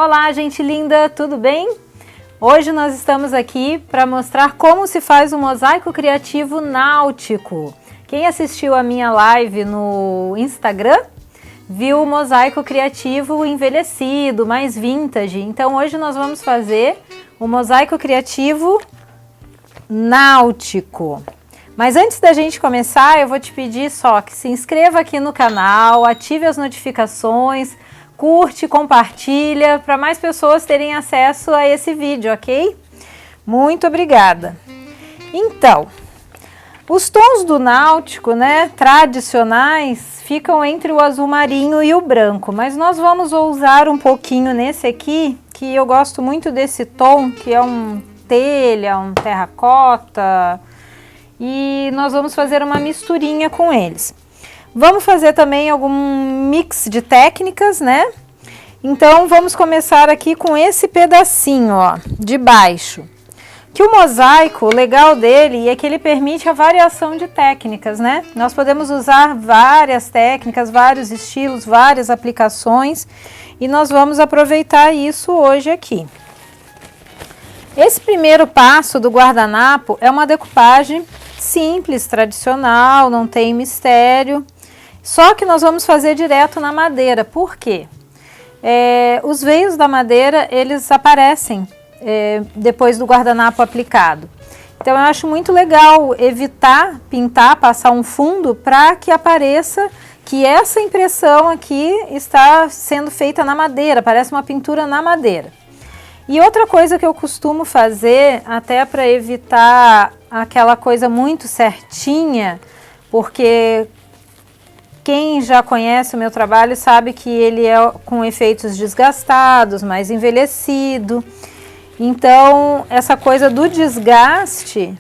Olá, gente linda, tudo bem? Hoje nós estamos aqui para mostrar como se faz um mosaico criativo náutico. Quem assistiu a minha live no Instagram viu o mosaico criativo envelhecido, mais vintage. Então hoje nós vamos fazer o mosaico criativo náutico. Mas antes da gente começar, eu vou te pedir só que se inscreva aqui no canal, ative as notificações, curte, compartilha, para mais pessoas terem acesso a esse vídeo, ok? Muito obrigada. Então, os tons do náutico, né, tradicionais, ficam entre o azul marinho e o branco, mas nós vamos ousar um pouquinho nesse aqui, que eu gosto muito desse tom, que é um telha, um terracota, e nós vamos fazer uma misturinha com eles. Vamos fazer também algum mix de técnicas, né? Então vamos começar aqui com esse pedacinho, ó, de baixo. Que o mosaico, o legal dele é que ele permite a variação de técnicas, né? Nós podemos usar várias técnicas, vários estilos, várias aplicações, e nós vamos aproveitar isso hoje aqui. Esse primeiro passo do guardanapo é uma decupagem simples, tradicional, não tem mistério. Só que nós vamos fazer direto na madeira. Por quê? Os veios da madeira, eles aparecem depois do guardanapo aplicado. Então eu acho muito legal evitar pintar, passar um fundo, para que apareça que essa impressão aqui está sendo feita na madeira, parece uma pintura na madeira. E outra coisa que eu costumo fazer, até para evitar aquela coisa muito certinha, porque quem já conhece o meu trabalho sabe que ele é com efeitos desgastados, mais envelhecido. Então, essa coisa do desgaste,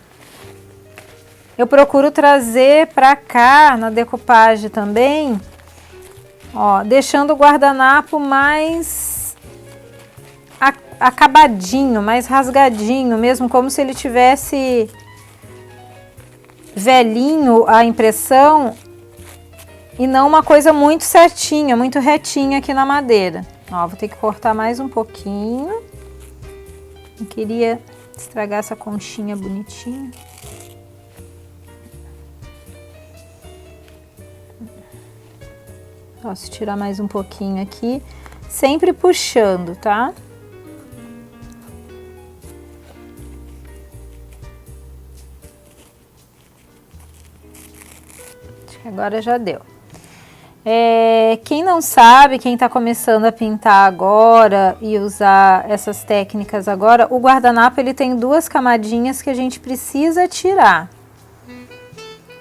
eu procuro trazer para cá, na decupagem também, ó, deixando o guardanapo mais acabadinho, mais rasgadinho, mesmo como se ele tivesse velhinho a impressão, e não uma coisa muito certinha, muito retinha aqui na madeira. Ó, vou ter que cortar mais um pouquinho. Não queria estragar essa conchinha bonitinha. Posso tirar mais um pouquinho aqui, sempre puxando, tá? Acho que agora já deu. Quem não sabe, quem está começando a pintar agora e usar essas técnicas agora, o guardanapo ele tem duas camadinhas que a gente precisa tirar.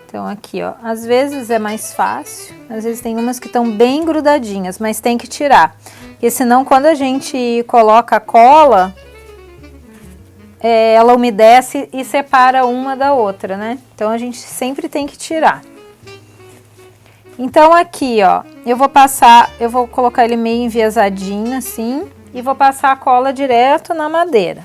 Então aqui, ó, às vezes é mais fácil, às vezes tem umas que estão bem grudadinhas, mas tem que tirar. Porque senão quando a gente coloca a cola, ela umedece e separa uma da outra, né? Então a gente sempre tem que tirar. Então aqui, ó, eu vou colocar ele meio enviesadinho assim e vou passar a cola direto na madeira.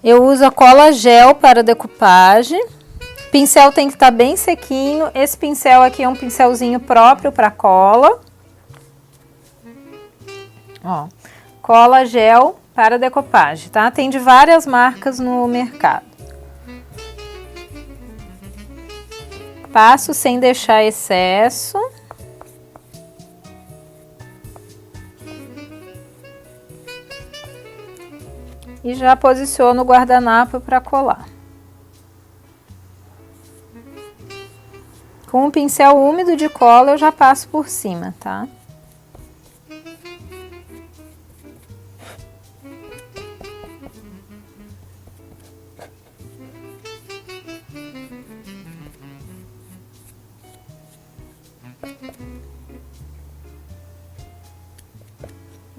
Eu uso a cola gel para decupagem. O pincel tem que estar bem sequinho. Esse pincel aqui é um pincelzinho próprio para cola. Ó, cola gel para decupagem, tá? Tem de várias marcas no mercado. Passo sem deixar excesso. E já posiciono o guardanapo para colar. Com um pincel úmido de cola eu já passo por cima, tá?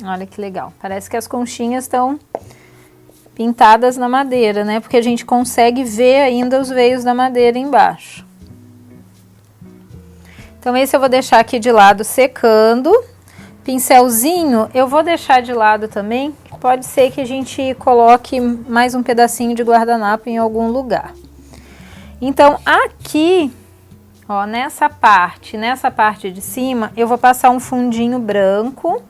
Olha que legal, parece que as conchinhas estão pintadas na madeira, né? Porque a gente consegue ver ainda os veios da madeira embaixo. Então esse eu vou deixar aqui de lado secando. Pincelzinho eu vou deixar de lado também, pode ser que a gente coloque mais um pedacinho de guardanapo em algum lugar. Então aqui, ó, nessa parte de cima, eu vou passar um fundinho branco.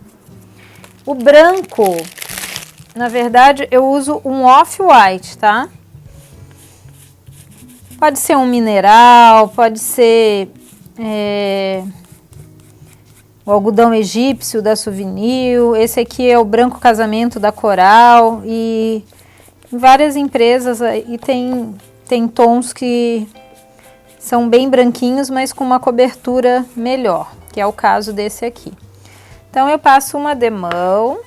O branco, na verdade, eu uso um off-white, tá? Pode ser um mineral, pode ser o algodão egípcio da Souvenir. Esse aqui é o branco casamento da Coral. E em várias empresas aí tem tons que são bem branquinhos, mas com uma cobertura melhor, que é o caso desse aqui. Então eu passo uma demão.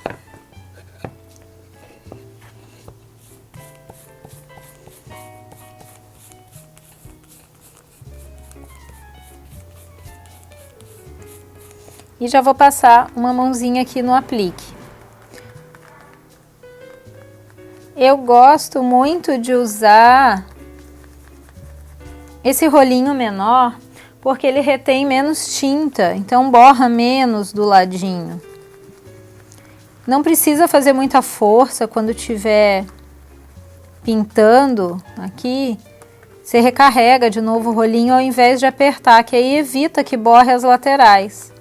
E já vou passar uma mãozinha aqui no aplique. Eu gosto muito de usar esse rolinho menor, porque ele retém menos tinta, então borra menos do ladinho. Não precisa fazer muita força quando estiver pintando aqui. Você recarrega de novo o rolinho ao invés de apertar, que aí evita que borre as laterais.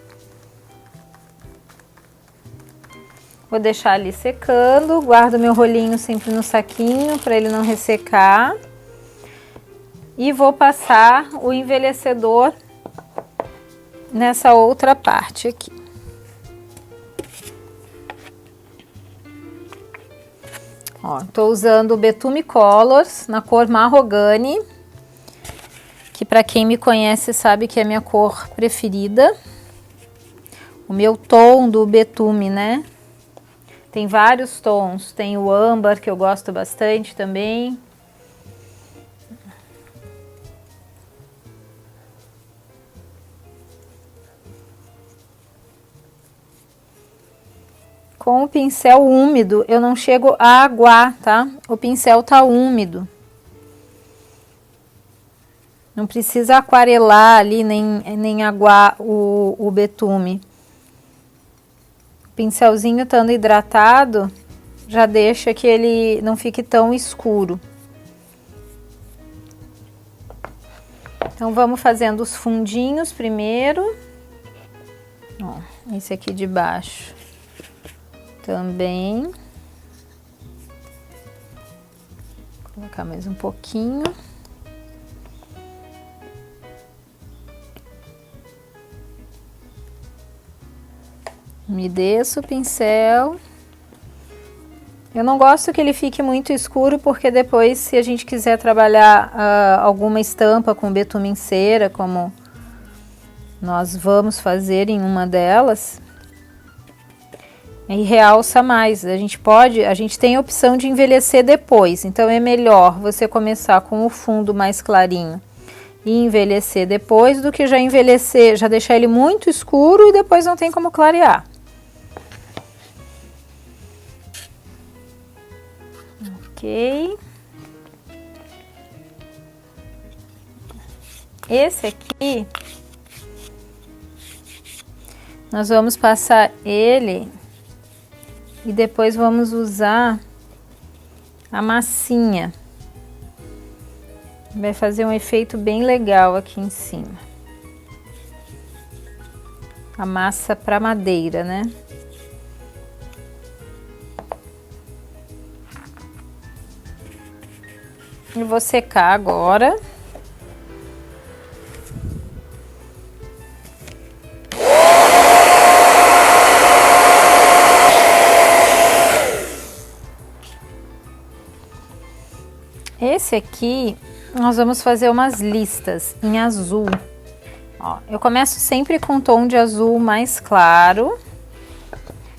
Vou deixar ali secando, guardo meu rolinho sempre no saquinho para ele não ressecar. E vou passar o envelhecedor nessa outra parte aqui. Ó, tô usando o Betume Colors na cor Mahogany, que para quem me conhece sabe que é a minha cor preferida. O meu tom do betume, né? Tem vários tons, tem o âmbar, que eu gosto bastante também. Com o pincel úmido, eu não chego a aguar, tá? O pincel tá úmido. Não precisa aquarelar ali, nem aguar o betume. Pincelzinho estando hidratado, já deixa que ele não fique tão escuro. Então vamos fazendo os fundinhos primeiro. Ó, esse aqui de baixo também. Vou colocar mais um pouquinho. Umedeço o pincel. Eu não gosto que ele fique muito escuro, porque depois, se a gente quiser trabalhar alguma estampa com betume em cera, como nós vamos fazer em uma delas, aí realça mais. A gente tem a opção de envelhecer depois, então é melhor você começar com o fundo mais clarinho e envelhecer depois, do que já deixar ele muito escuro e depois não tem como clarear. Ok. Esse aqui, nós vamos passar ele e depois vamos usar a massinha. Vai fazer um efeito bem legal aqui em cima. A massa para madeira, né? E vou secar agora. Esse aqui, nós vamos fazer umas listas em azul. Ó, eu começo sempre com um tom de azul mais claro.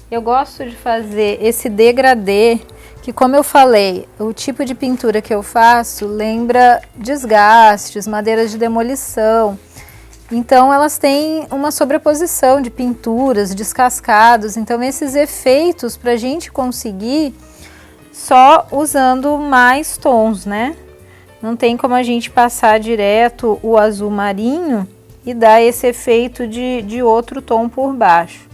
Eu gosto de fazer esse degradê, que, como eu falei, o tipo de pintura que eu faço lembra desgastes, madeiras de demolição. Então elas têm uma sobreposição de pinturas, descascados. Então esses efeitos para a gente conseguir só usando mais tons, né? Não tem como a gente passar direto o azul marinho e dar esse efeito de outro tom por baixo.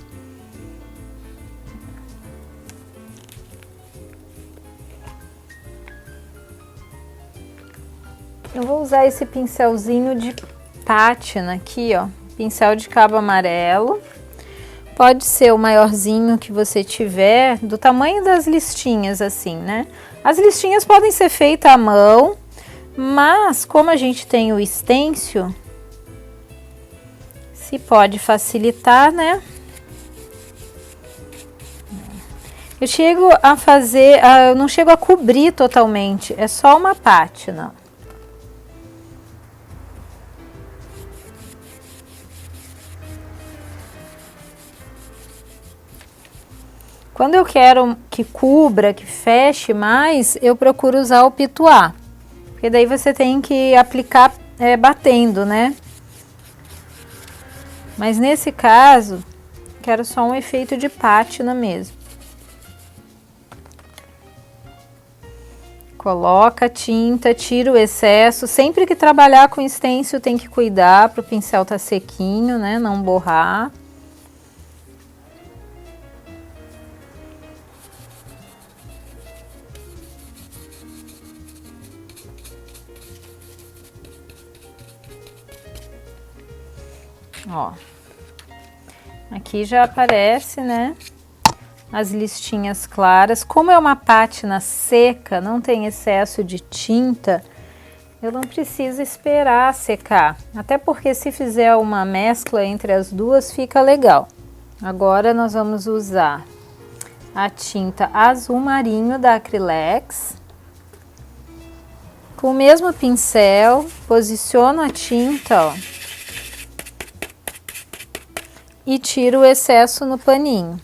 Eu vou usar esse pincelzinho de pátina aqui, ó, pincel de cabo amarelo, Pode ser o maiorzinho que você tiver, do tamanho das listinhas, assim, né? As listinhas podem ser feitas à mão, mas como a gente tem o stencil, se pode facilitar, né? Eu chego a fazer, eu não chego a cobrir totalmente, é só uma pátina. Quando eu quero que cubra, que feche mais, eu procuro usar o pituá. Porque daí você tem que aplicar batendo, né? Mas nesse caso, quero só um efeito de pátina mesmo. Coloca a tinta, tira o excesso. Sempre que trabalhar com stencil tem que cuidar para o pincel tá sequinho, né? Não borrar. Ó, aqui já aparece, né, as listinhas claras. Como é uma pátina seca, não tem excesso de tinta, eu não preciso esperar secar. Até porque se fizer uma mescla entre as duas, fica legal. Agora nós vamos usar a tinta azul marinho da Acrylex. Com o mesmo pincel, posiciono a tinta, ó, e tiro o excesso no paninho.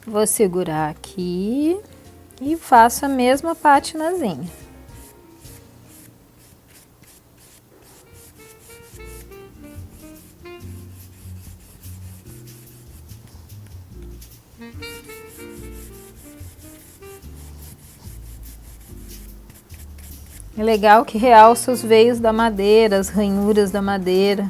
Vou segurar aqui e faço a mesma patinazinha. É legal que realça os veios da madeira, as ranhuras da madeira.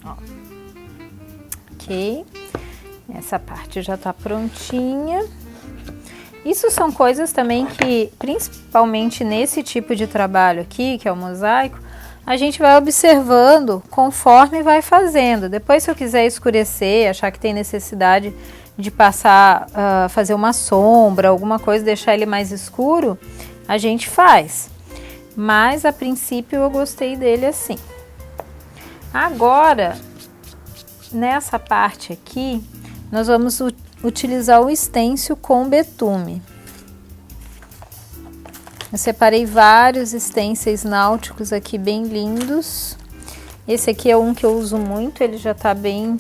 Ó. Ok. Essa parte já tá prontinha. Isso são coisas também que, principalmente nesse tipo de trabalho aqui, que é o mosaico, a gente vai observando conforme vai fazendo. Depois, se eu quiser escurecer, achar que tem necessidade de passar, fazer uma sombra, alguma coisa, deixar ele mais escuro, a gente faz. Mas, a princípio, eu gostei dele assim. Agora, nessa parte aqui, nós vamos utilizar o stencil com betume. Eu separei vários stencils náuticos aqui bem lindos. Esse aqui é um que eu uso muito, ele já tá bem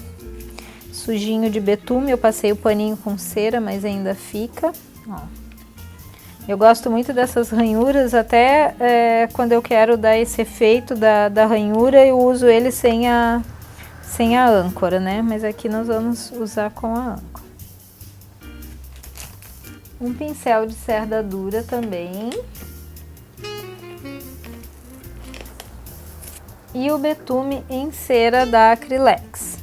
sujinho de betume. Eu passei o paninho com cera, mas ainda fica. Ó. Eu gosto muito dessas ranhuras, até quando eu quero dar esse efeito da ranhura, eu uso ele sem a âncora, né? Mas aqui nós vamos usar com a âncora. Um pincel de cerda dura também. E o betume em cera da Acrylex.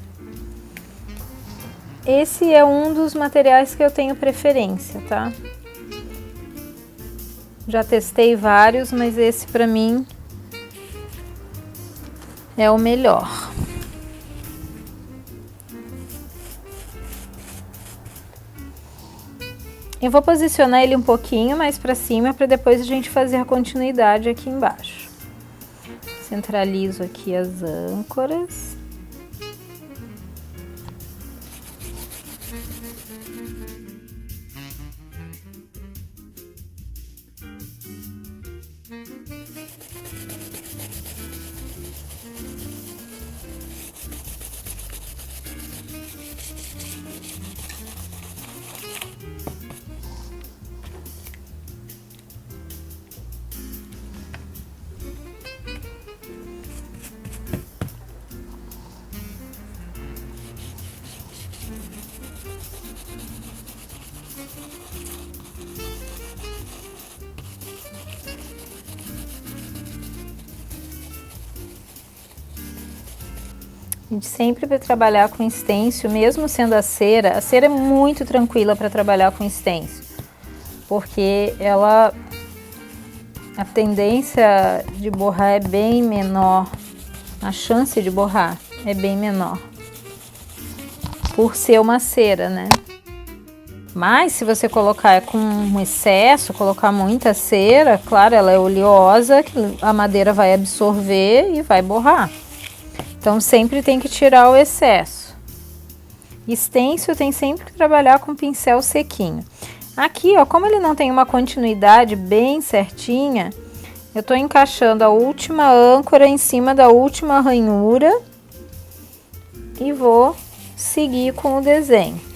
Esse é um dos materiais que eu tenho preferência, tá? Já testei vários, mas esse pra mim é o melhor. Eu vou posicionar ele um pouquinho mais para cima para depois a gente fazer a continuidade aqui embaixo. Centralizo aqui as âncoras. A gente sempre vai trabalhar com stencil, mesmo sendo a cera é muito tranquila para trabalhar com stencil, porque a tendência de borrar é bem menor, a chance de borrar é bem menor, por ser uma cera, né? Mas se você colocar com um excesso, colocar muita cera, claro, ela é oleosa, a madeira vai absorver e vai borrar. Então sempre tem que tirar o excesso. Stencil tem sempre que trabalhar com pincel sequinho. Aqui, ó, como ele não tem uma continuidade bem certinha, eu tô encaixando a última âncora em cima da última ranhura e vou seguir com o desenho.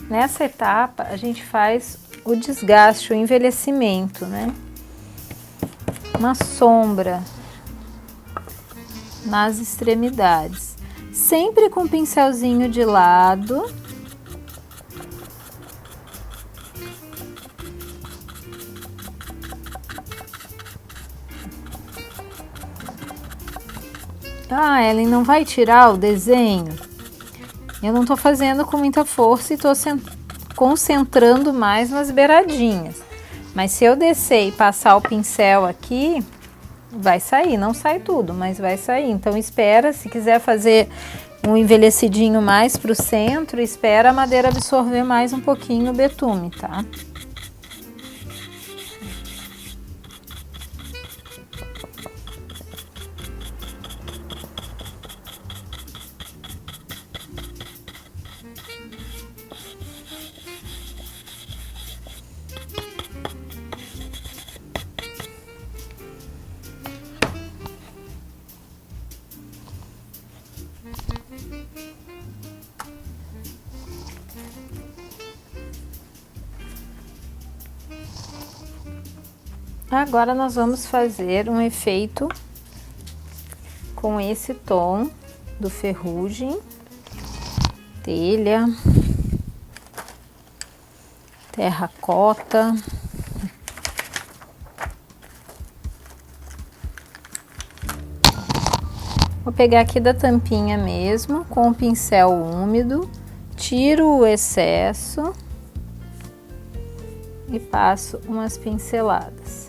Nessa etapa, a gente faz o desgaste, o envelhecimento, né? Uma sombra nas extremidades. Sempre com o pincelzinho de lado. Ah, Ellen, não vai tirar o desenho? Eu não tô fazendo com muita força e tô concentrando mais nas beiradinhas. Mas se eu descer e passar o pincel aqui, vai sair. Não sai tudo, mas vai sair. Então espera, se quiser fazer um envelhecidinho mais pro centro, espera a madeira absorver mais um pouquinho o betume, tá? Agora nós vamos fazer um efeito com esse tom do ferrugem, telha, terracota. Vou pegar aqui da tampinha mesmo, com o pincel úmido, tiro o excesso e passo umas pinceladas.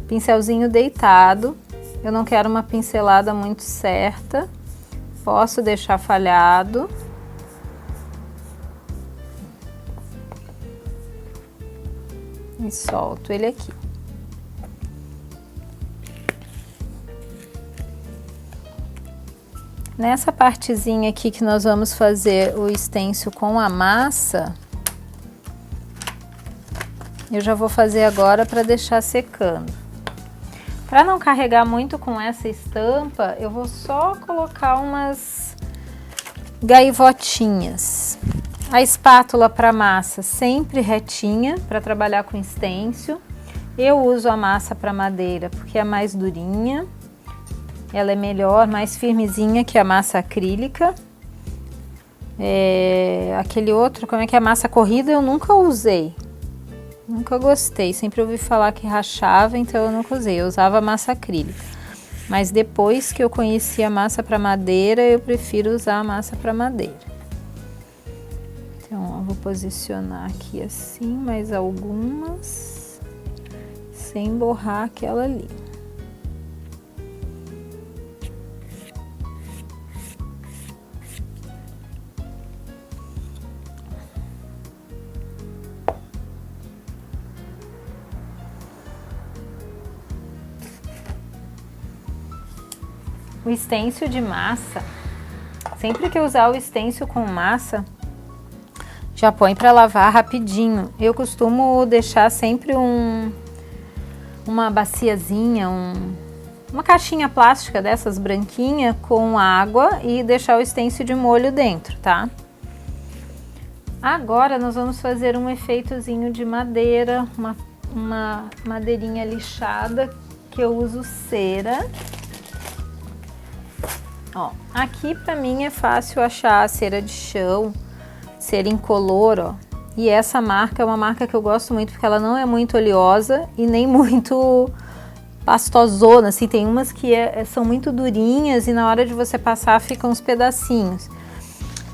Pincelzinho deitado, eu não quero uma pincelada muito certa, posso deixar falhado. E solto ele aqui. Nessa partezinha aqui que nós vamos fazer o stencil com a massa, eu já vou fazer agora para deixar secando. Para não carregar muito com essa estampa, eu vou só colocar umas gaivotinhas. A espátula para massa sempre retinha, para trabalhar com stencil. Eu uso a massa para madeira porque é mais durinha. Ela é melhor, mais firmezinha que a massa acrílica. Aquele outro, como é que é, a massa corrida, eu nunca usei. Nunca gostei, sempre ouvi falar que rachava, então eu nunca usei, eu usava massa acrílica. Mas depois que eu conheci a massa para madeira, eu prefiro usar a massa para madeira. Então, eu vou posicionar aqui assim, mais algumas, sem borrar aquela ali. O stencil de massa, sempre que eu usar o stencil com massa, já põe para lavar rapidinho. Eu costumo deixar sempre uma baciazinha, uma caixinha plástica dessas branquinha com água e deixar o stencil de molho dentro, tá? Agora nós vamos fazer um efeitozinho de madeira, uma madeirinha lixada, que eu uso cera. Ó, aqui pra mim é fácil achar a cera de chão, cera incolor, ó. E essa marca é uma marca que eu gosto muito porque ela não é muito oleosa e nem muito pastosona, assim. Tem umas que são muito durinhas e na hora de você passar ficam uns pedacinhos.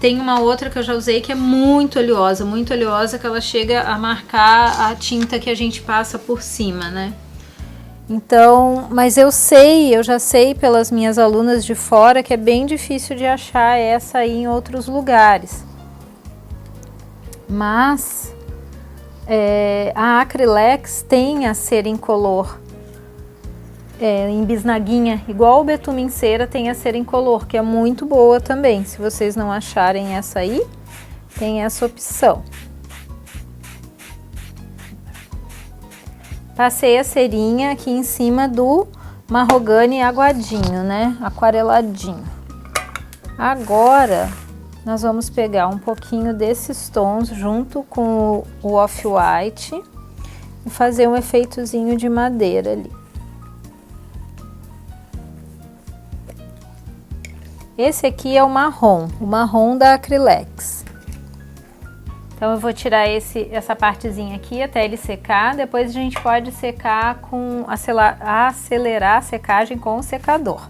Tem uma outra que eu já usei que é muito oleosa, que ela chega a marcar a tinta que a gente passa por cima, né? Então, mas eu já sei pelas minhas alunas de fora que é bem difícil de achar essa aí em outros lugares. Mas a Acrylex tem a cera incolor em bisnaguinha, igual o betume em cera tem a cera incolor, que é muito boa também. Se vocês não acharem essa aí, tem essa opção. Passei a cerinha aqui em cima do Mahogany aguadinho, né? Aquareladinho. Agora, nós vamos pegar um pouquinho desses tons junto com o Off-White e fazer um efeitozinho de madeira ali. Esse aqui é o marrom da Acrylex. Então eu vou tirar essa partezinha aqui até ele secar, depois a gente pode secar acelerar a secagem com o secador.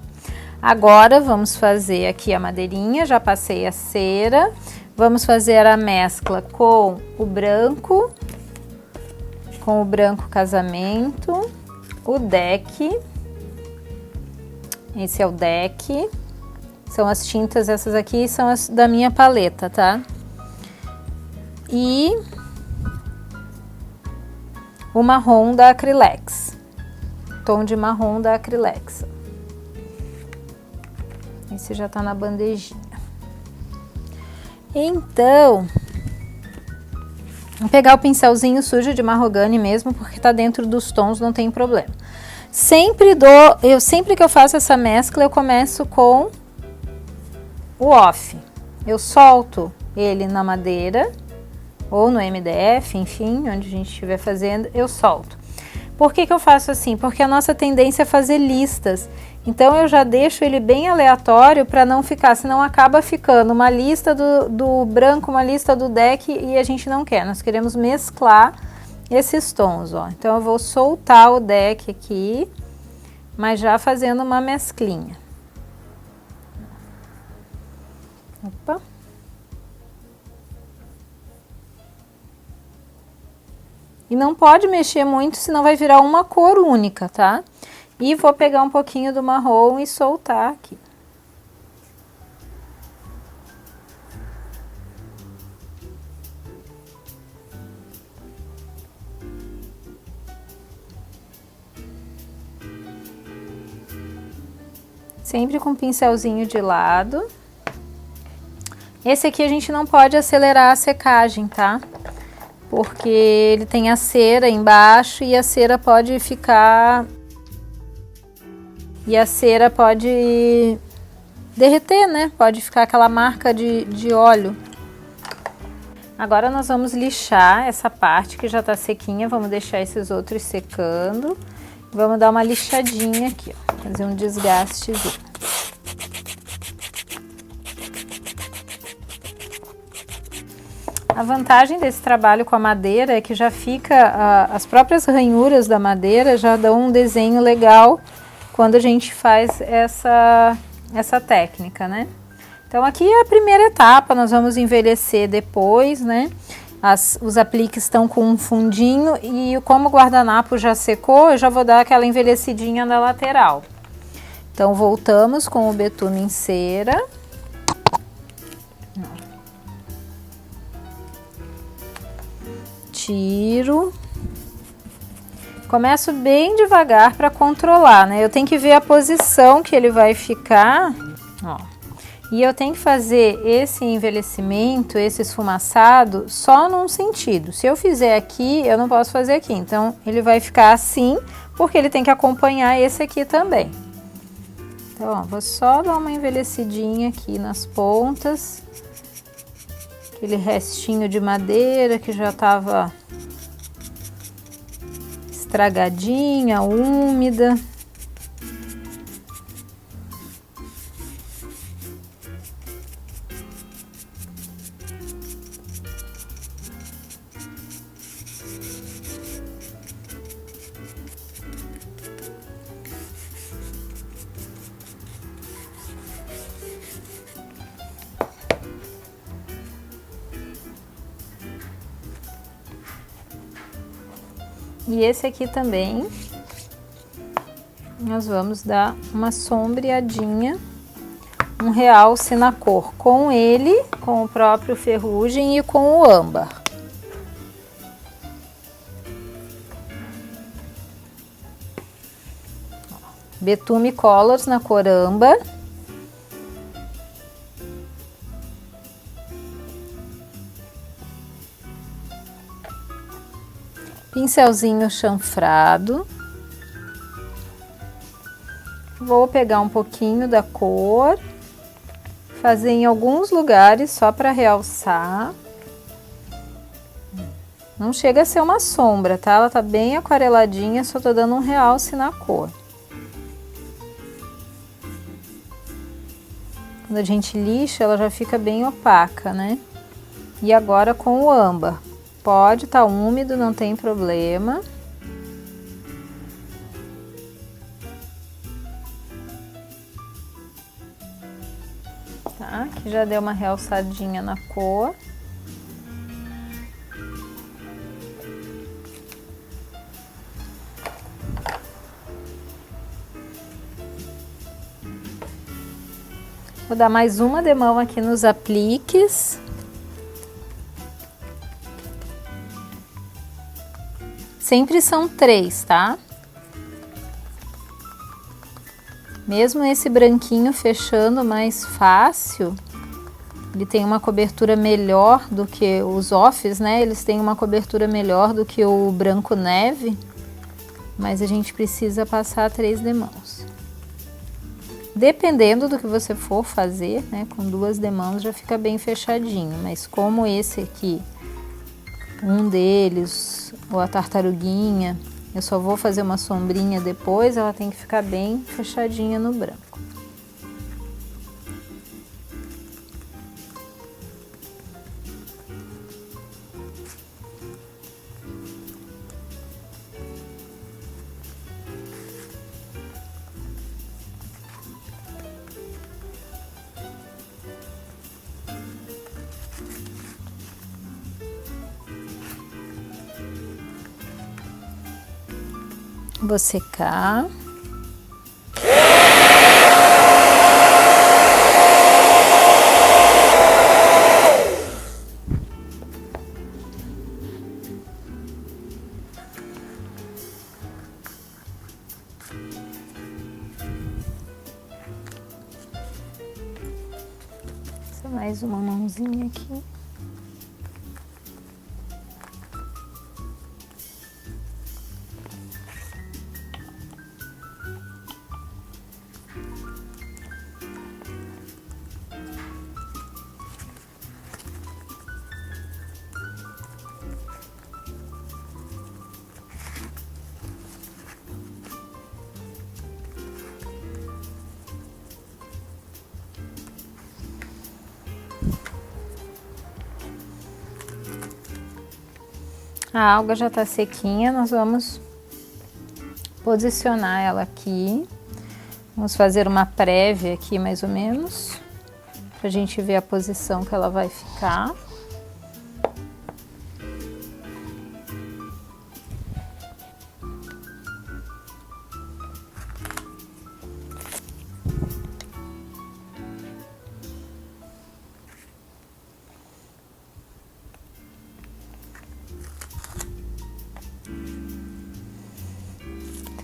Agora vamos fazer aqui a madeirinha, já passei a cera, vamos fazer a mescla com o branco casamento, o deck, esse é o deck, são as tintas, essas aqui são as da minha paleta, tá? E o marrom da Acrylex, tom de marrom da Acrylex. Esse já tá na bandejinha. Então, vou pegar o pincelzinho sujo de Mahogany mesmo, porque tá dentro dos tons, não tem problema. Sempre que eu faço essa mescla, eu começo com o off. Eu solto ele na madeira ou no MDF, enfim, onde a gente estiver fazendo, eu solto. Por que que eu faço assim? Porque a nossa tendência é fazer listas. Então eu já deixo ele bem aleatório para não ficar, senão acaba ficando uma lista do branco, uma lista do deck e a gente não quer. Nós queremos mesclar esses tons, ó. Então eu vou soltar o deck aqui, mas já fazendo uma mesclinha. Opa. E não pode mexer muito, senão vai virar uma cor única, tá? E vou pegar um pouquinho do marrom e soltar aqui. Sempre com um pincelzinho de lado. Esse aqui a gente não pode acelerar a secagem, tá? Porque ele tem a cera embaixo e a cera pode ficar... E a cera pode derreter, né? Pode ficar aquela marca de óleo. Agora nós vamos lixar essa parte que já tá sequinha. Vamos deixar esses outros secando. Vamos dar uma lixadinha aqui, ó. Fazer um desgastezinho. A vantagem desse trabalho com a madeira é que já fica, as próprias ranhuras da madeira já dão um desenho legal quando a gente faz essa técnica, né? Então aqui é a primeira etapa, nós vamos envelhecer depois, né? Os apliques estão com um fundinho e como o guardanapo já secou, eu já vou dar aquela envelhecidinha na lateral. Então voltamos com o betume em cera. Tiro, começo bem devagar para controlar, né? Eu tenho que ver a posição que ele vai ficar, ó. E eu tenho que fazer esse envelhecimento, esse esfumaçado, só num sentido. Se eu fizer aqui, eu não posso fazer aqui. Então, ele vai ficar assim, porque ele tem que acompanhar esse aqui também. Então, ó, vou só dar uma envelhecidinha aqui nas pontas. Aquele restinho de madeira que já estava estragadinha, úmida. E esse aqui também, nós vamos dar uma sombreadinha, um realce na cor com ele, com o próprio ferrugem e com o âmbar. Betume Colors na cor âmbar. Pincelzinho chanfrado. Vou pegar um pouquinho da cor, fazer em alguns lugares só para realçar. Não chega a ser uma sombra, tá? Ela tá bem aquareladinha, só tô dando um realce na cor. Quando a gente lixa, ela já fica bem opaca, né? E agora com o âmbar. Pode estar úmido, não tem problema. Tá? Aqui já deu uma realçadinha na cor. Vou dar mais uma demão aqui nos apliques. Sempre são 3, tá? Mesmo esse branquinho fechando mais fácil, ele tem uma cobertura melhor do que os offs, né? Eles têm uma cobertura melhor do que o branco neve, mas a gente precisa passar 3 demãos. Dependendo do que você for fazer, né? Com 2 demãos já fica bem fechadinho, mas como esse aqui, um deles, ou a tartaruguinha, eu só vou fazer uma sombrinha depois, ela tem que ficar bem fechadinha no branco. Vou secar. Só mais uma mãozinha aqui. A alga já tá sequinha, nós vamos posicionar ela aqui. Vamos fazer uma prévia aqui, mais ou menos, pra gente ver a posição que ela vai ficar.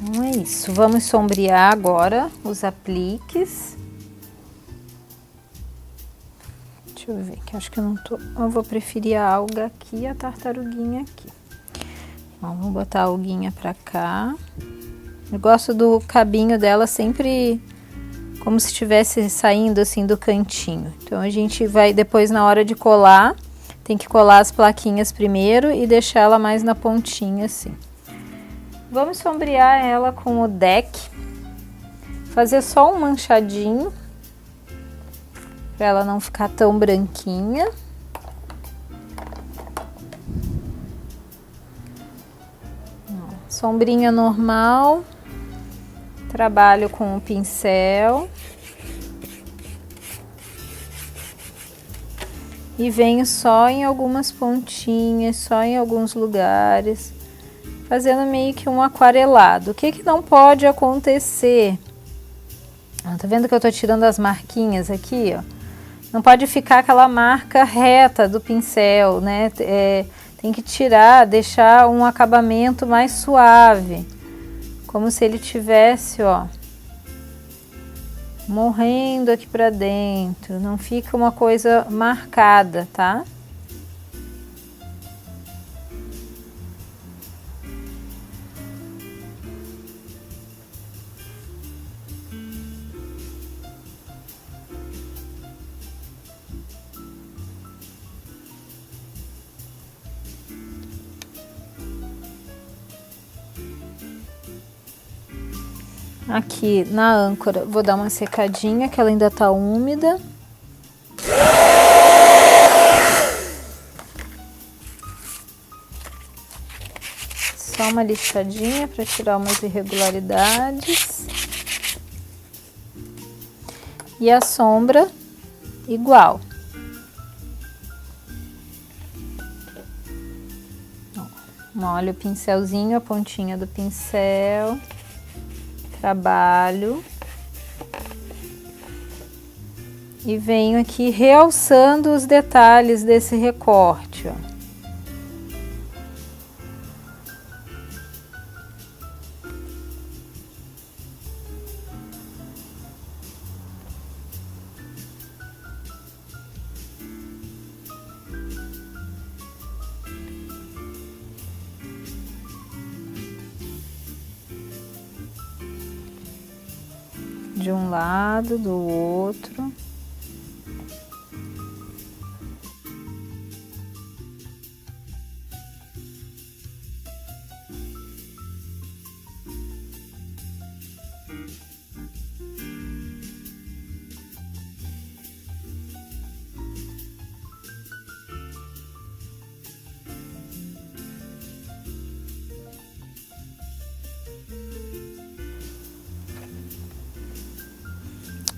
Então é isso, vamos sombrear agora os apliques. Deixa eu ver, que acho que eu não tô... Eu vou preferir a alga aqui e a tartaruguinha aqui. Então, vou botar a alguinha pra cá. Eu gosto do cabinho dela sempre como se estivesse saindo assim do cantinho. Então a gente vai, depois na hora de colar, tem que colar as plaquinhas primeiro e deixar ela mais na pontinha assim. Vamos sombrear ela com o deck, fazer só um manchadinho, para ela não ficar tão branquinha. Sombrinha normal, trabalho com o pincel. E venho só em algumas pontinhas, só em alguns lugares, fazendo meio que um aquarelado. O que que não pode acontecer? Tá vendo que eu tô tirando as marquinhas aqui, ó? Não pode ficar aquela marca reta do pincel, né? Tem que tirar, deixar um acabamento mais suave, como se ele tivesse, ó, morrendo aqui pra dentro. Não fica uma coisa marcada, tá? Aqui na âncora, vou dar uma secadinha, que ela ainda tá úmida. Só uma lixadinha para tirar umas irregularidades. E a sombra, igual. Molho o pincelzinho, a pontinha do pincel. Trabalho e venho aqui realçando os detalhes desse recorte, ó. De um lado, do outro.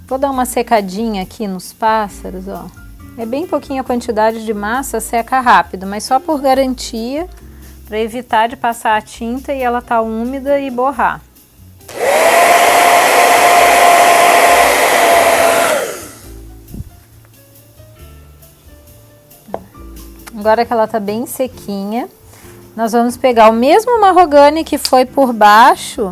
Vou dar uma secadinha aqui nos pássaros, ó. É bem pouquinha a quantidade de massa, seca rápido, mas só por garantia, para evitar de passar a tinta e ela tá úmida e borrar. Agora que ela tá bem sequinha, nós vamos pegar o mesmo mahogany que foi por baixo.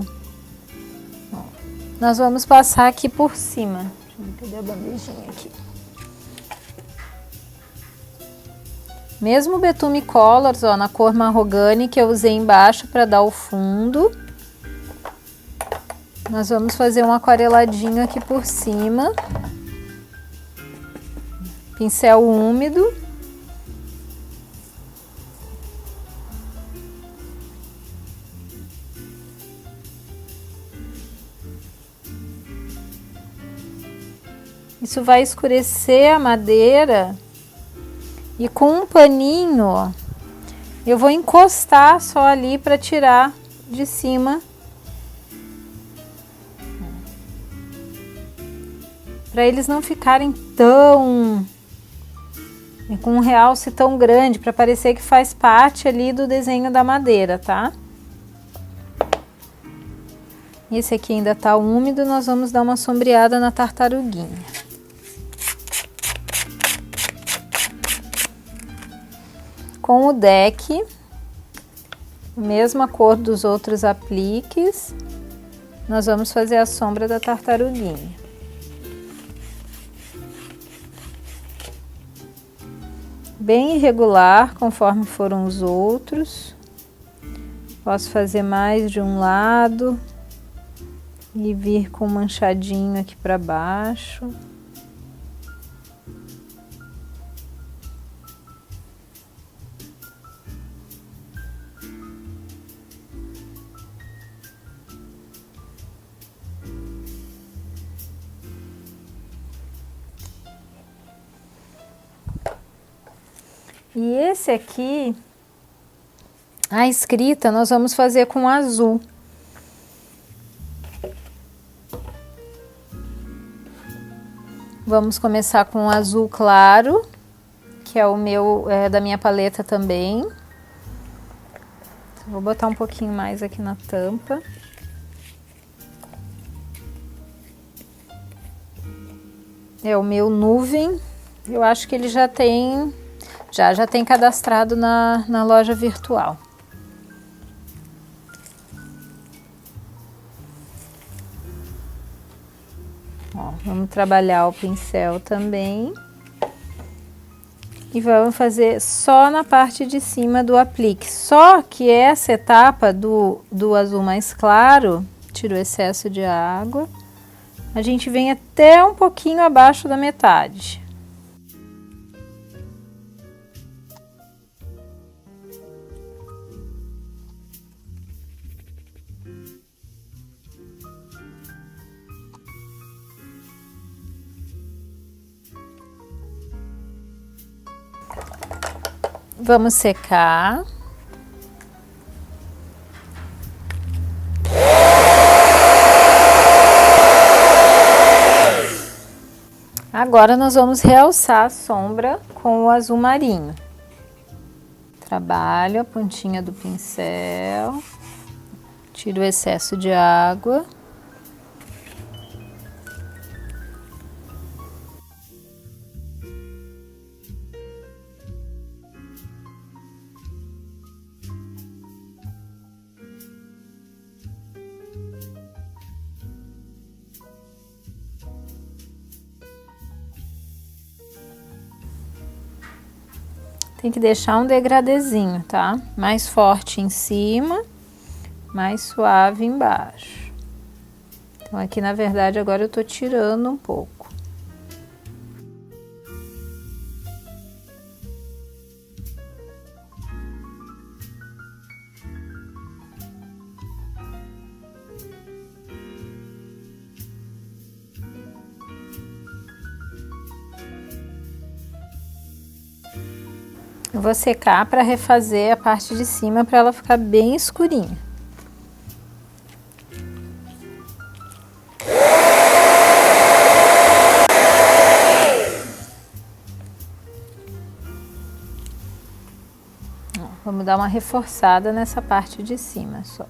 Nós vamos passar aqui por cima. Deixa eu ver, cadê a bandejinha aqui? Mesmo Betume Colors, ó, na cor mahogany que eu usei embaixo para dar o fundo. Nós vamos fazer um aquareladinho aqui por cima. Pincel úmido. Isso vai escurecer a madeira e com um paninho, ó, eu vou encostar só ali para tirar de cima, para eles não ficarem tão com um realce tão grande, para parecer que faz parte ali do desenho da madeira, tá? Esse aqui ainda tá úmido, nós vamos dar uma sombreada na tartaruguinha. Com o deck, mesma cor dos outros apliques, nós vamos fazer a sombra da tartaruguinha. Bem irregular, conforme foram os outros. Posso fazer mais de um lado e vir com um manchadinho aqui para baixo. E esse aqui, a escrita, nós vamos fazer com azul. Vamos começar com o azul claro, que é o meu, da minha paleta também. Vou botar um pouquinho mais aqui na tampa. É o meu nuvem. Eu acho que ele já tem cadastrado na loja virtual. Ó, vamos trabalhar o pincel também. E vamos fazer só na parte de cima do aplique. Só que essa etapa do azul mais claro, tira o excesso de água, a gente vem até um pouquinho abaixo da metade. Vamos secar. Agora nós vamos realçar a sombra com o azul marinho. Trabalho a pontinha do pincel, tiro o excesso de água. Tem que deixar um degradezinho, tá? Mais forte em cima, mais suave embaixo. Então aqui, na verdade, agora eu tô tirando um pouco. Eu vou secar para refazer a parte de cima para ela ficar bem escurinha. Vamos dar uma reforçada nessa parte de cima só.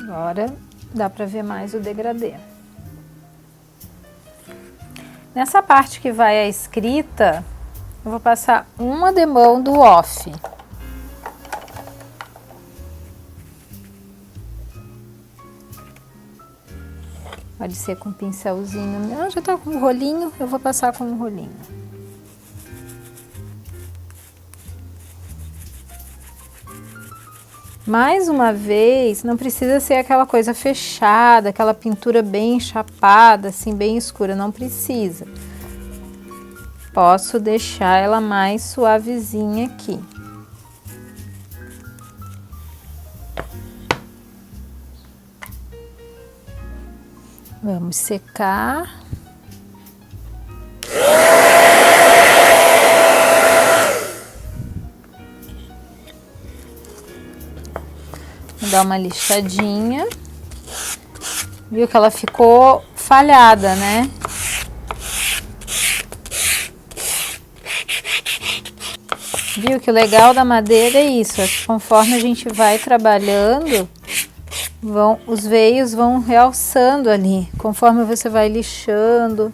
Agora dá para ver mais o degradê. Nessa parte que vai a escrita, eu vou passar uma demão do off. Pode ser com um pincelzinho. Não, já tá com um rolinho, eu vou passar com um rolinho. Mais uma vez, não precisa ser aquela coisa fechada, aquela pintura bem chapada, assim, bem escura, não precisa. Posso deixar ela mais suavezinha aqui. Vamos secar. Vou dar uma lixadinha. Viu que ela ficou falhada, né? Viu que o legal da madeira é isso, é que conforme a gente vai trabalhando, os veios vão realçando ali, conforme você vai lixando.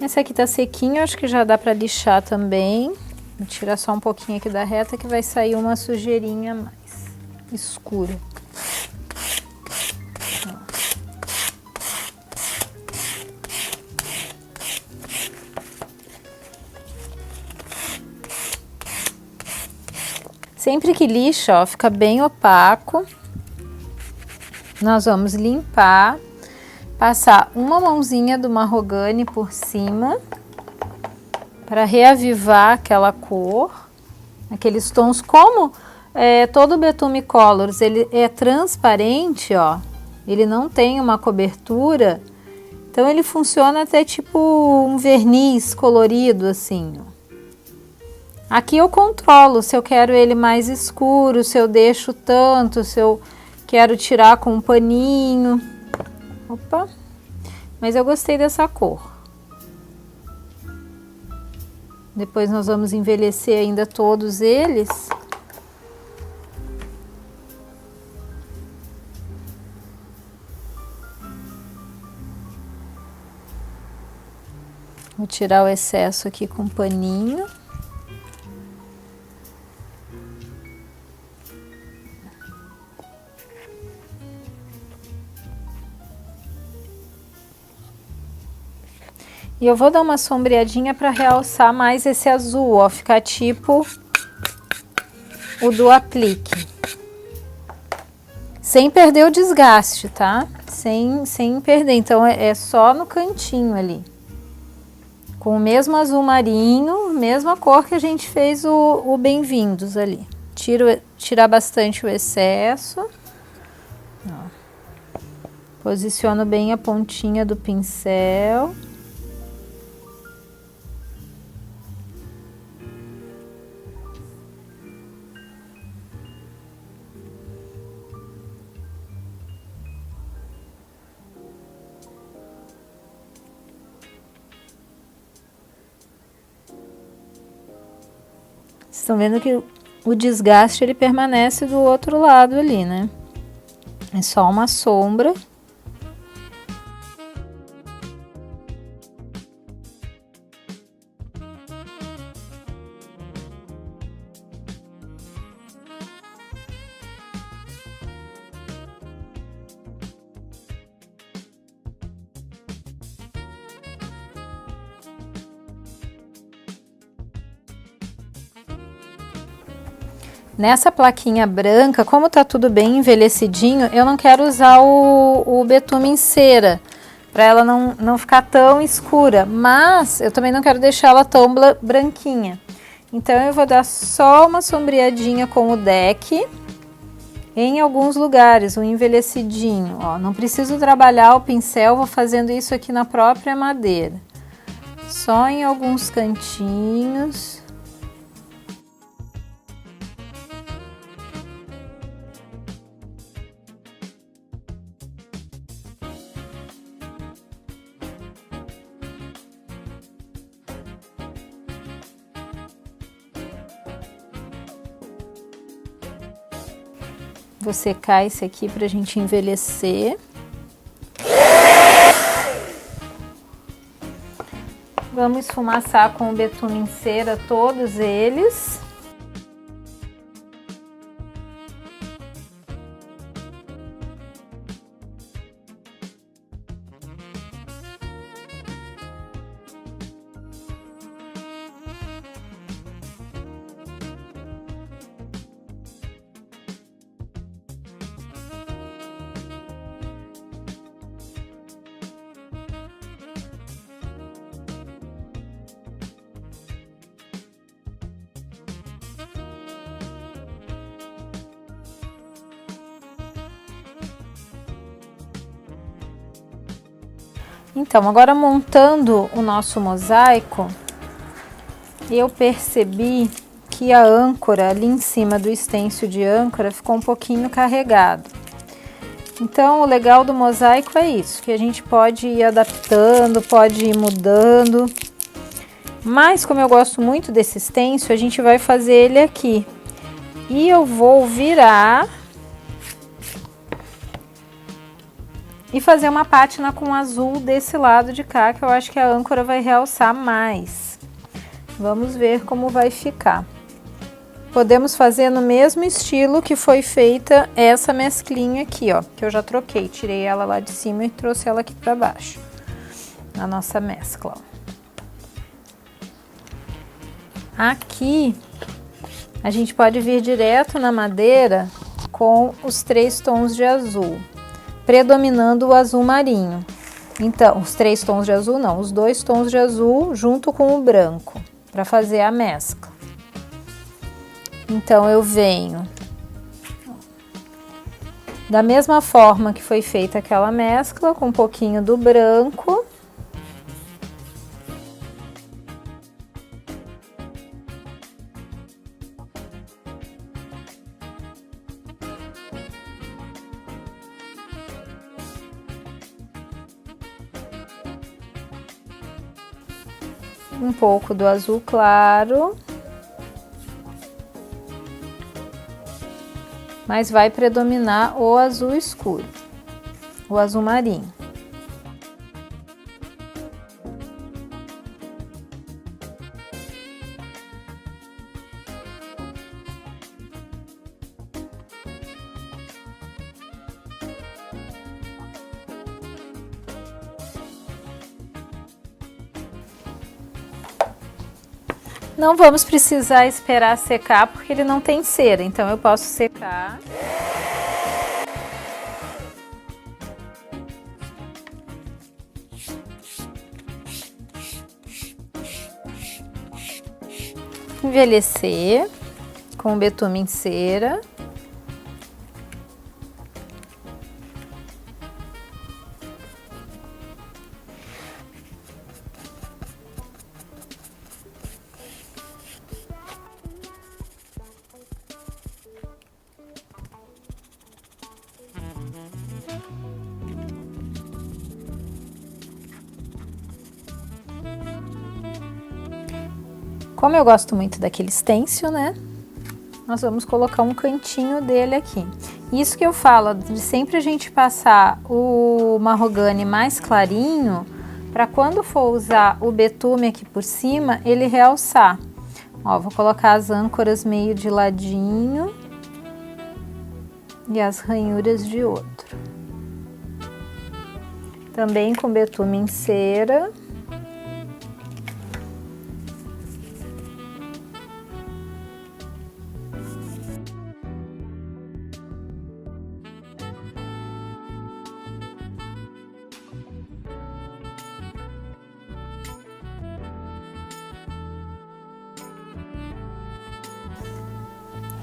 Esse aqui tá sequinho, acho que já dá para lixar também. Vou tirar só um pouquinho aqui da reta que vai sair uma sujeirinha mais escura. Sempre que lixa, ó, fica bem opaco. Nós vamos limpar, passar uma mãozinha do Mahogany por cima para reavivar aquela cor, aqueles tons. Como todo Betume Colors ele é transparente, ó, ele não tem uma cobertura, então ele funciona até tipo um verniz colorido assim, ó. Aqui eu controlo se eu quero ele mais escuro, se eu deixo tanto, se eu quero tirar com um paninho. Opa! Mas eu gostei dessa cor. Depois nós vamos envelhecer ainda todos eles. Vou tirar o excesso aqui com um paninho. E eu vou dar uma sombreadinha para realçar mais esse azul, ó, ficar tipo o do aplique. Sem perder o desgaste, tá? Sem perder, então é só no cantinho ali. Com o mesmo azul marinho, mesma cor que a gente fez o Bem-vindos ali. Tirar bastante o excesso. Ó. Posiciono bem a pontinha do pincel. Estão vendo que o desgaste ele permanece do outro lado ali, né? É só uma sombra. Nessa plaquinha branca, como tá tudo bem envelhecidinho, eu não quero usar o betume em cera, para ela não ficar tão escura, mas eu também não quero deixar ela tão branquinha. Então eu vou dar só uma sombreadinha com o deck em alguns lugares, um envelhecidinho, ó. Não preciso trabalhar o pincel, vou fazendo isso aqui na própria madeira. Só em alguns cantinhos. Vou secar esse aqui pra gente envelhecer. Vamos esfumaçar com o betume em cera todos eles. Então, agora montando o nosso mosaico, eu percebi que a âncora ali em cima do stencil de âncora ficou um pouquinho carregado. Então, o legal do mosaico é isso, que a gente pode ir adaptando, pode ir mudando. Mas, como eu gosto muito desse stencil, a gente vai fazer ele aqui. E eu vou virar e fazer uma pátina com azul desse lado de cá, que eu acho que a âncora vai realçar mais. Vamos ver como vai ficar. Podemos fazer no mesmo estilo que foi feita essa mesclinha aqui, ó, que eu já troquei. Tirei ela lá de cima e trouxe ela aqui para baixo, na nossa mescla, ó. Aqui, a gente pode vir direto na madeira com os 3 tons de azul, predominando o azul marinho. Então, os 3 tons de azul não, os 2 tons de azul junto com o branco, para fazer a mescla. Então, eu venho da mesma forma que foi feita aquela mescla, com um pouquinho do branco. um pouco do azul claro, mas vai predominar o azul escuro, o azul marinho. Não vamos precisar esperar secar porque ele não tem cera, então eu posso secar. Envelhecer com betume em cera. Como eu gosto muito daquele stencil, né? Nós vamos colocar um cantinho dele aqui. Isso que eu falo, de sempre a gente passar o mahogany mais clarinho, para quando for usar o betume aqui por cima, ele realçar. Ó, vou colocar as âncoras meio de ladinho e as ranhuras de outro. Também com betume em cera.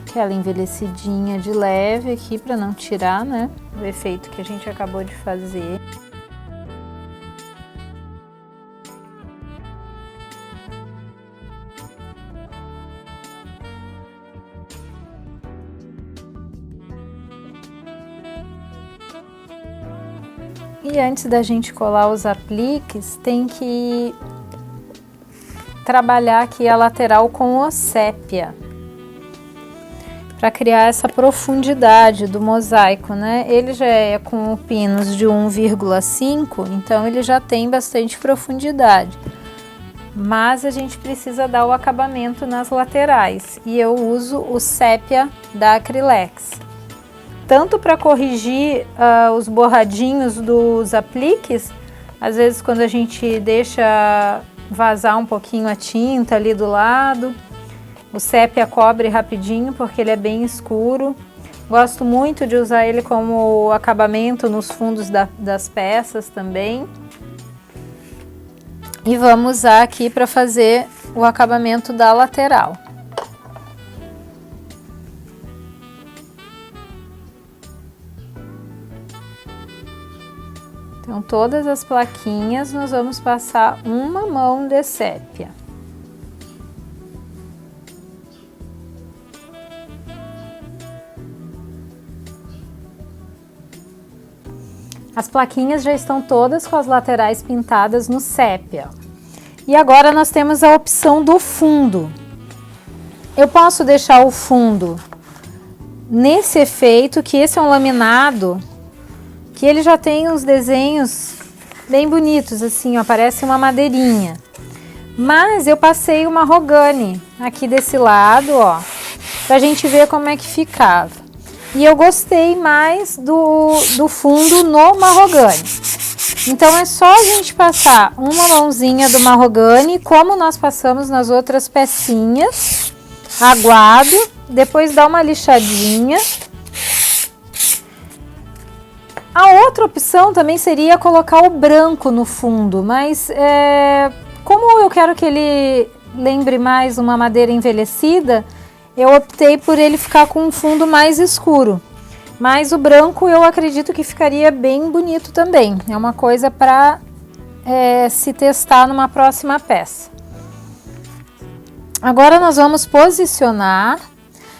Aquela envelhecidinha de leve aqui para não tirar, né, o efeito que a gente acabou de fazer. E antes da gente colar os apliques, tem que trabalhar aqui a lateral com o sépia, para criar essa profundidade do mosaico, né? Ele já é com o pinos de 1,5, então ele já tem bastante profundidade. Mas a gente precisa dar o acabamento nas laterais, e eu uso o sépia da Acrylex. Tanto para corrigir os borradinhos dos apliques, às vezes quando a gente deixa vazar um pouquinho a tinta ali do lado, o sépia cobre rapidinho porque ele é bem escuro. Gosto muito de usar ele como acabamento nos fundos das peças também. E vamos usar aqui para fazer o acabamento da lateral. Então, todas as plaquinhas nós vamos passar uma mão de sépia. As plaquinhas já estão todas com as laterais pintadas no sépia. E agora nós temos a opção do fundo. Eu posso deixar o fundo nesse efeito, que esse é um laminado, que ele já tem uns desenhos bem bonitos, assim, ó, parece uma madeirinha. Mas eu passei o mahogany aqui desse lado, ó, pra gente ver como é que ficava. E eu gostei mais do fundo no mahogany. Então é só a gente passar uma mãozinha do mahogany, como nós passamos nas outras pecinhas, aguado, depois dá uma lixadinha. A outra opção também seria colocar o branco no fundo, mas como eu quero que ele lembre mais uma madeira envelhecida, eu optei por ele ficar com um fundo mais escuro. Mas o branco eu acredito que ficaria bem bonito também. É uma coisa para se testar numa próxima peça. Agora nós vamos posicionar,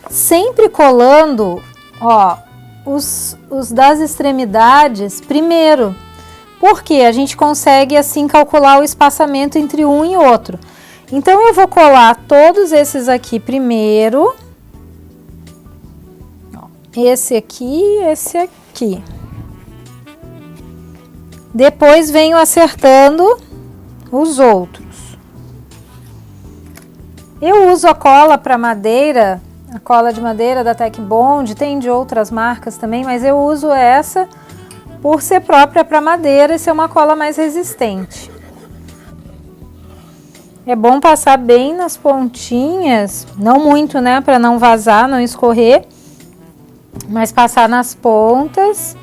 sempre colando, ó, os das extremidades primeiro. Porque a gente consegue assim calcular o espaçamento entre um e outro. Então, eu vou colar todos esses aqui primeiro. Esse aqui e esse aqui. Depois venho acertando os outros. Eu uso a cola para madeira, a cola de madeira da Tec Bond, tem de outras marcas também, mas eu uso essa por ser própria para madeira e ser uma cola mais resistente. É bom passar bem nas pontinhas, não muito, né, para não vazar, não escorrer, mas passar nas pontas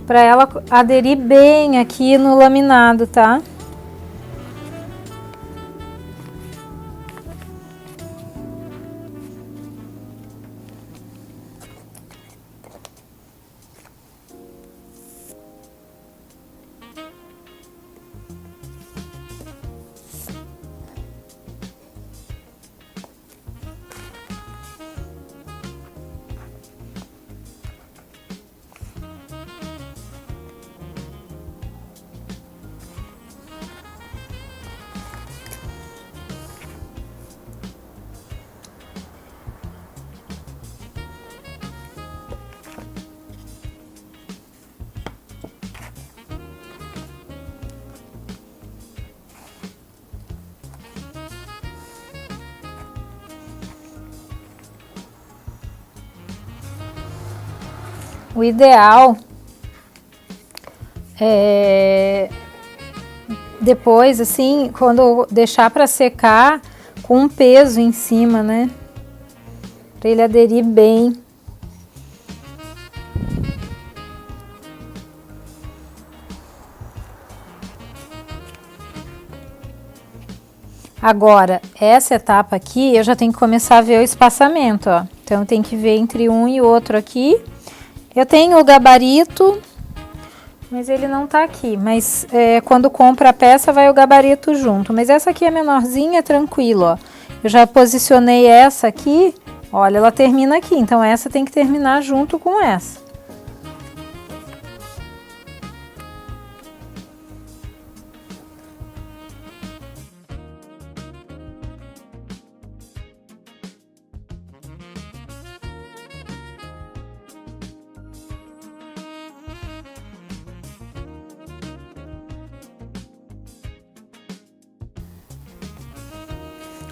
para ela aderir bem aqui no laminado, tá? O ideal é depois, assim, quando deixar para secar, com um peso em cima, né? Para ele aderir bem. Agora, essa etapa aqui, eu já tenho que começar a ver o espaçamento, ó. Então, tem que ver entre um e outro aqui. Eu tenho o gabarito, mas ele não tá aqui. Mas quando compra a peça, vai o gabarito junto. Mas essa aqui é menorzinha, tranquilo, ó. Eu já posicionei essa aqui, olha, ela termina aqui. Então, essa tem que terminar junto com essa.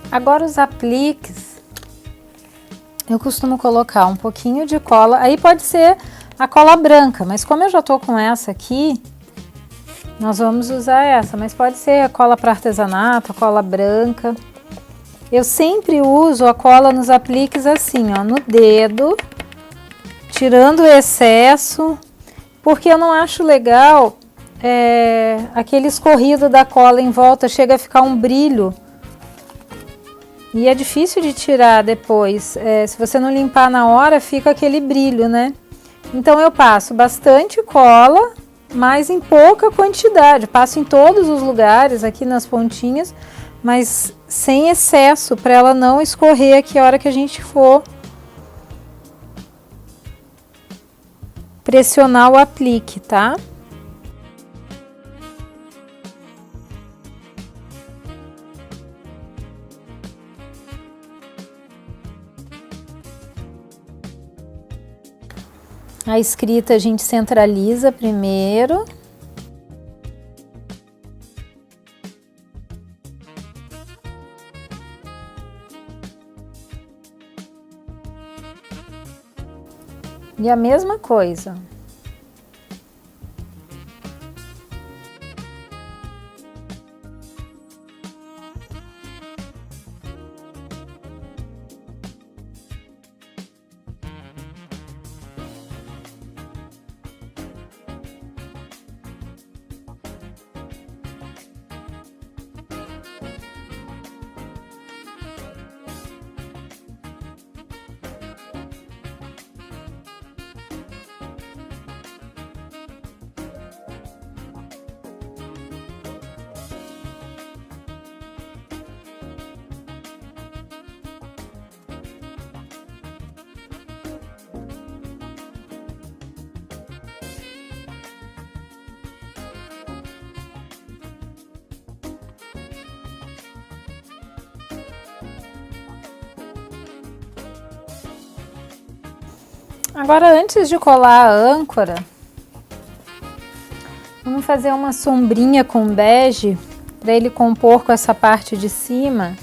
Agora os apliques, eu costumo colocar um pouquinho de cola, aí pode ser a cola branca, mas como eu já tô com essa aqui, nós vamos usar essa, mas pode ser a cola para artesanato, a cola branca. Eu sempre uso a cola nos apliques assim, ó, no dedo, tirando o excesso, porque eu não acho legal aquele escorrido da cola em volta, chega a ficar um brilho. E é difícil de tirar depois, se você não limpar na hora, fica aquele brilho, né? Então eu passo bastante cola, mas em pouca quantidade. Passo em todos os lugares, aqui nas pontinhas, mas sem excesso, para ela não escorrer aqui a hora que a gente for pressionar o aplique, tá? A escrita a gente centraliza primeiro. E a mesma coisa. Agora, antes de colar a âncora, vamos fazer uma sombrinha com bege para ele compor com essa parte de cima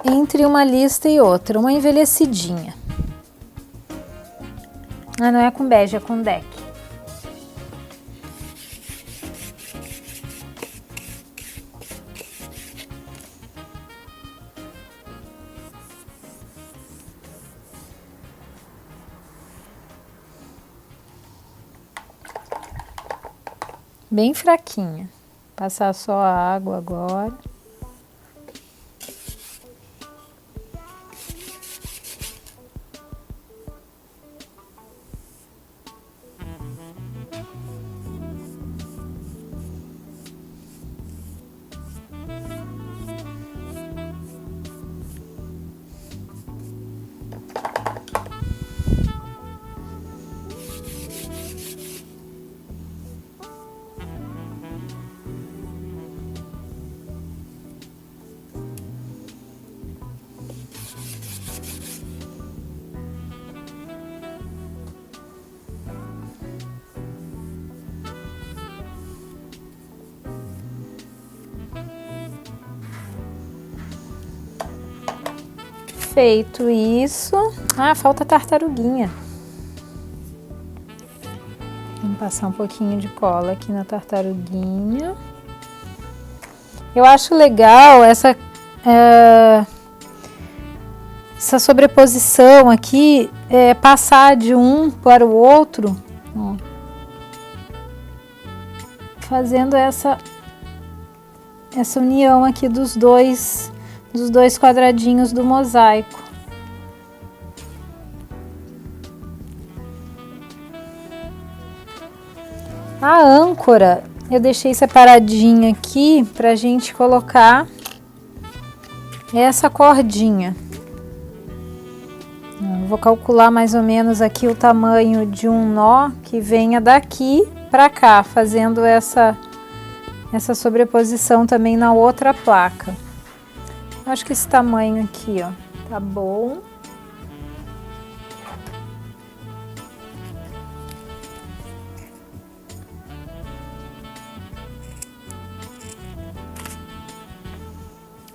entre uma lista e outra, uma envelhecidinha. Ah, não é com bege, é com deck. Bem fraquinha. Passar só a água agora. Feito isso, falta tartaruguinha. Vamos passar um pouquinho de cola aqui na tartaruguinha. Eu acho legal essa sobreposição aqui, passar de um para o outro, ó, fazendo essa união aqui dos dois quadradinhos do mosaico. A âncora eu deixei separadinha aqui pra gente colocar essa cordinha. Eu vou calcular mais ou menos aqui o tamanho de um nó que venha daqui pra cá, fazendo essa sobreposição também na outra placa. Acho que esse tamanho aqui, ó, tá bom.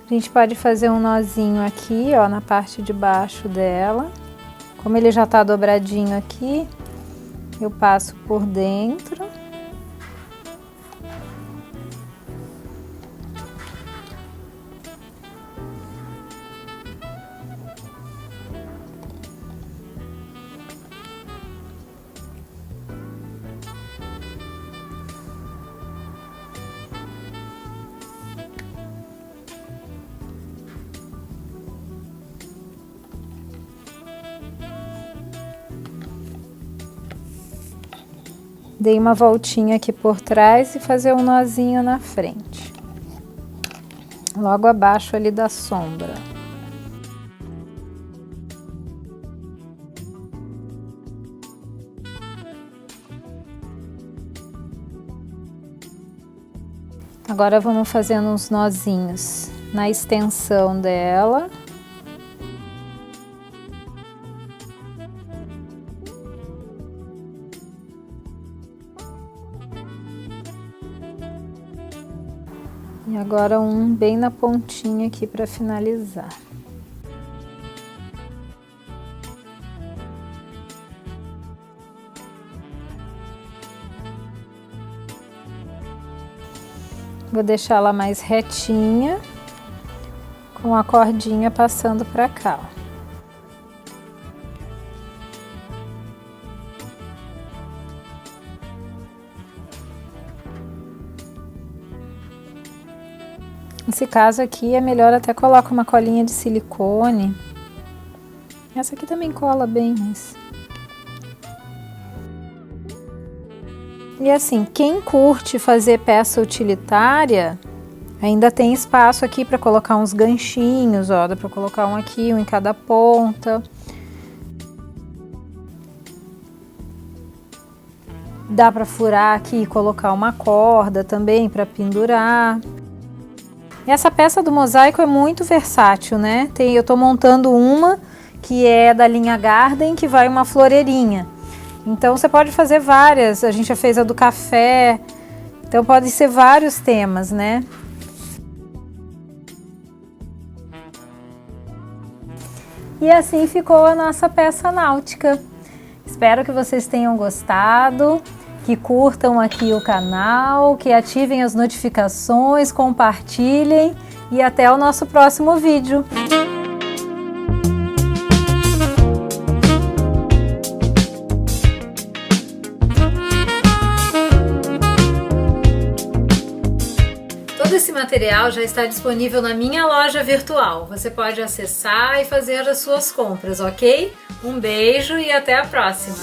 A gente pode fazer um nozinho aqui, ó, na parte de baixo dela. Como ele já tá dobradinho aqui, eu passo por dentro. Dei uma voltinha aqui por trás e fazer um nozinho na frente, logo abaixo ali da sombra. Agora vamos fazendo uns nozinhos na extensão dela. E agora um bem na pontinha aqui para finalizar. Vou deixar ela mais retinha, com a cordinha passando para cá, ó. Nesse caso aqui é melhor até colocar uma colinha de silicone. Essa aqui também cola bem, mas... E assim, quem curte fazer peça utilitária, ainda tem espaço aqui para colocar uns ganchinhos, ó. Dá para colocar um aqui, um em cada ponta. Dá para furar aqui e colocar uma corda também para pendurar. Essa peça do mosaico é muito versátil, né? Eu tô montando uma que é da linha Garden, que vai uma floreirinha. Então você pode fazer várias, a gente já fez a do café, então pode ser vários temas, né? E assim ficou a nossa peça náutica. Espero que vocês tenham gostado, que curtam aqui o canal, que ativem as notificações, compartilhem e até o nosso próximo vídeo. Todo esse material já está disponível na minha loja virtual. Você pode acessar e fazer as suas compras, ok? Um beijo e até a próxima!